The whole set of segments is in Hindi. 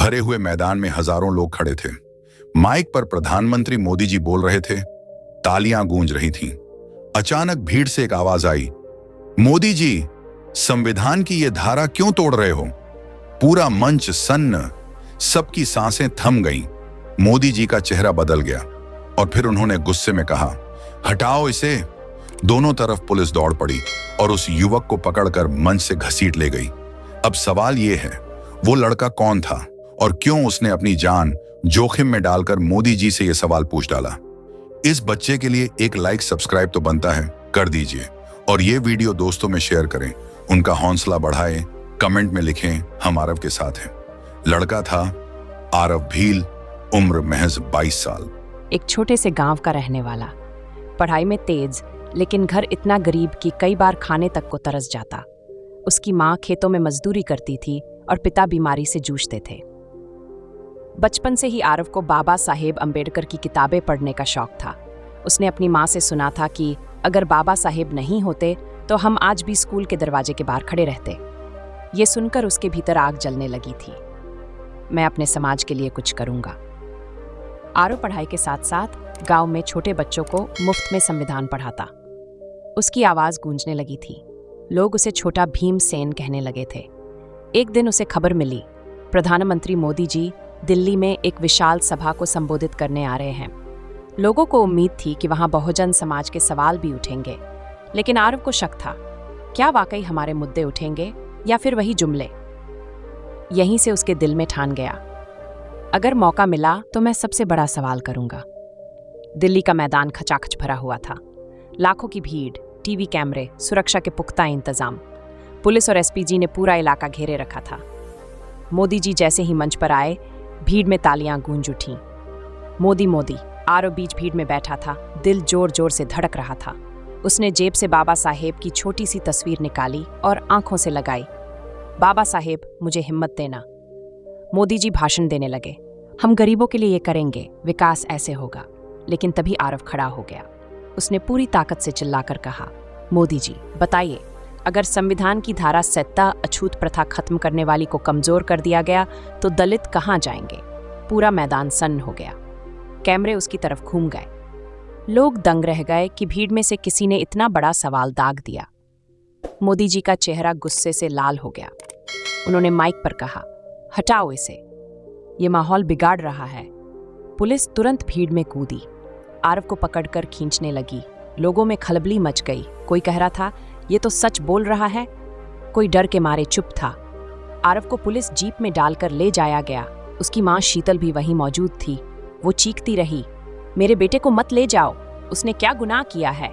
भरे हुए मैदान में हजारों लोग खड़े थे। माइक पर प्रधानमंत्री मोदी जी बोल रहे थे, तालियां गूंज रही थीं। अचानक भीड़ से एक आवाज आई, मोदी जी, संविधान की ये धारा क्यों तोड़ रहे हो? पूरा मंच सन्न, सबकी सांसें थम गईं। मोदी जी का चेहरा बदल गया और फिर उन्होंने गुस्से में कहा, हटाओ इसे। दोनों तरफ पुलिस दौड़ पड़ी और उस युवक को पकड़कर मंच से घसीट ले गई। अब सवाल ये है, वो लड़का कौन था और क्यों उसने अपनी जान जोखिम में डालकर मोदी जी से यह सवाल पूछ डाला? इस बच्चे के लिए एक लाइक सब्सक्राइब तो बनता है, कर दीजिए और ये वीडियो दोस्तों में शेयर करें, उनका हौसला बढ़ाएं। कमेंट में लिखें, हम आरव के साथ हैं। लड़का था आरव भील, उम्र महज 22 साल। एक छोटे से गांव का रहने वाला, पढ़ाई में तेज, लेकिन घर इतना गरीब कि कई बार खाने तक को तरस जाता। उसकी माँ खेतों में मजदूरी करती थी और पिता बीमारी से जूझते थे। बचपन से ही आरव को बाबा साहेब अम्बेडकर की किताबें पढ़ने का शौक था। उसने अपनी माँ से सुना था कि अगर बाबा साहेब नहीं होते तो हम आज भी स्कूल के दरवाजे के बाहर खड़े रहते। ये सुनकर उसके भीतर आग जलने लगी थी। मैं अपने समाज के लिए कुछ करूंगा। आरव पढ़ाई के साथ साथ गांव में छोटे बच्चों को मुफ्त में संविधान पढ़ाता। उसकी आवाज गूंजने लगी थी। लोग उसे छोटा भीमसेन कहने लगे थे। एक दिन उसे खबर मिली, प्रधानमंत्री मोदी जी दिल्ली में एक विशाल सभा को संबोधित करने आ रहे हैं। लोगों को उम्मीद थी कि वहां बहुजन समाज के सवाल भी उठेंगे, लेकिन आरव को शक था, क्या वाकई हमारे मुद्दे उठेंगे या फिर वही जुमले? यहीं से उसके दिल में ठान गया, अगर मौका मिला तो मैं सबसे बड़ा सवाल करूंगा। दिल्ली का मैदान खचाखच भरा हुआ था। लाखों की भीड़, टीवी कैमरे, सुरक्षा के पुख्ता इंतजाम। पुलिस और एसपीजी ने पूरा इलाका घेरे रखा था। मोदी जी जैसे ही मंच पर आए, भीड़ में तालियां गूंज उठीं। मोदी मोदी। आरव बीच भीड़ में बैठा था, दिल जोर जोर से धड़क रहा था। उसने जेब से बाबा साहेब की छोटी सी तस्वीर निकाली और आंखों से लगाई। बाबा साहेब, मुझे हिम्मत देना। मोदी जी भाषण देने लगे, हम गरीबों के लिए ये करेंगे, विकास ऐसे होगा। लेकिन तभी आरव खड़ा हो गया। उसने पूरी ताकत से चिल्लाकर कहा, मोदी जी बताइए, अगर संविधान की धारा 70 अछूत प्रथा खत्म करने वाली को कमजोर कर दिया गया तो दलित कहां जाएंगे? पूरा मैदान सन्न हो गया। कैमरे उसकी तरफ घूम गए। लोग दंग रह गए कि भीड़ में से किसी ने इतना बड़ा सवाल दाग दिया। मोदी जी का चेहरा गुस्से से लाल हो गया। उन्होंने माइक पर कहा, हटाओ इसे, ये माहौल बिगाड़ रहा है। पुलिस तुरंत भीड़ में कूदी, आरव को पकड़कर खींचने लगी। लोगों में खलबली मच गई। कोई कह रहा था, ये तो सच बोल रहा है। कोई डर के मारे चुप था। आरव को पुलिस जीप में डालकर ले जाया गया। उसकी माँ शीतल भी वहीं मौजूद थी। वो चीखती रही, मेरे बेटे को मत ले जाओ, उसने क्या गुनाह किया है?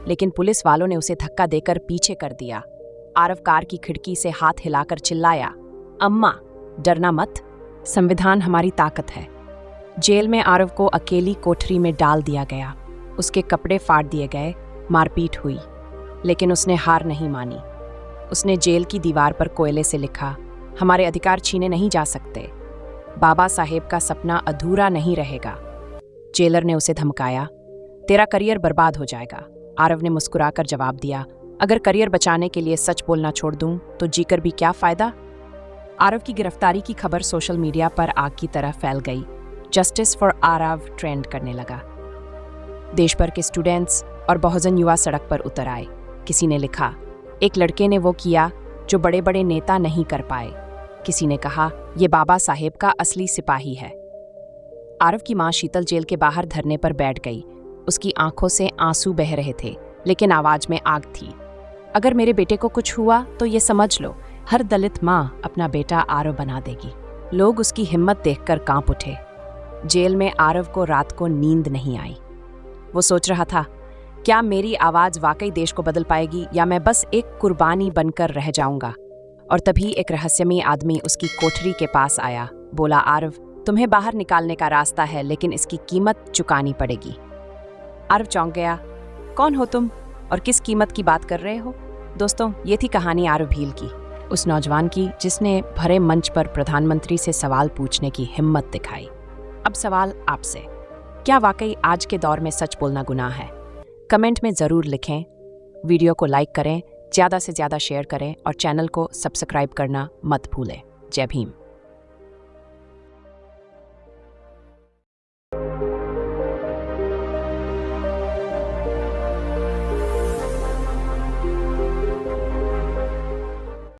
लेकिन पुलिस वालों ने उसे धक्का देकर पीछे कर दिया। आरव कार की खिड़की से हाथ हिलाकर चिल्लाया, अम्मा डरना मत, संविधान हमारी ताकत है। जेल में आरव को अकेली कोठरी में डाल दिया गया। उसके कपड़े फाड़ दिए गए, मारपीट हुई, लेकिन उसने हार नहीं मानी। उसने जेल की दीवार पर कोयले से लिखा, हमारे अधिकार छीने नहीं जा सकते, बाबा साहेब का सपना अधूरा नहीं रहेगा। जेलर ने उसे धमकाया, तेरा करियर बर्बाद हो जाएगा। आरव ने मुस्कुराकर जवाब दिया, अगर करियर बचाने के लिए सच बोलना छोड़ दूं तो जीकर भी क्या फायदा? आरव की गिरफ्तारी की खबर सोशल मीडिया पर आग की तरह फैल गई। जस्टिस फॉर आरव ट्रेंड करने लगा। देश भर के स्टूडेंट्स और बहुजन युवा सड़क पर उतर आए। किसी ने लिखा, एक लड़के ने वो किया जो बड़े बड़े नेता नहीं कर पाए। किसी ने कहा, ये बाबा साहेब का असली सिपाही है। आरव की मां शीतल जेल के बाहर धरने पर बैठ गई। उसकी आंखों से आंसू बह रहे थे, लेकिन आवाज में आग थी। अगर मेरे बेटे को कुछ हुआ तो ये समझ लो, हर दलित मां अपना बेटा आरव बना देगी। लोग उसकी हिम्मत देखकर कांप उठे। जेल में आरव को रात को नींद नहीं आई। वो सोच रहा था, क्या मेरी आवाज वाकई देश को बदल पाएगी या मैं बस एक कुर्बानी बनकर रह जाऊंगा? और तभी एक रहस्यमयी आदमी उसकी कोठरी के पास आया। बोला, आरव, तुम्हें बाहर निकालने का रास्ता है, लेकिन इसकी कीमत चुकानी पड़ेगी। आरव चौंक गया, कौन हो तुम और किस कीमत की बात कर रहे हो? दोस्तों, ये थी कहानी आरव भील की, उस नौजवान की जिसने भरे मंच पर प्रधानमंत्री से सवाल पूछने की हिम्मत दिखाई। अब सवाल आपसे, क्या वाकई आज के दौर में सच बोलना गुनाह है? कमेंट में ज़रूर लिखें। वीडियो को लाइक करें, ज़्यादा से ज़्यादा शेयर करें और चैनल को सब्सक्राइब करना मत भूलें। जय भीम।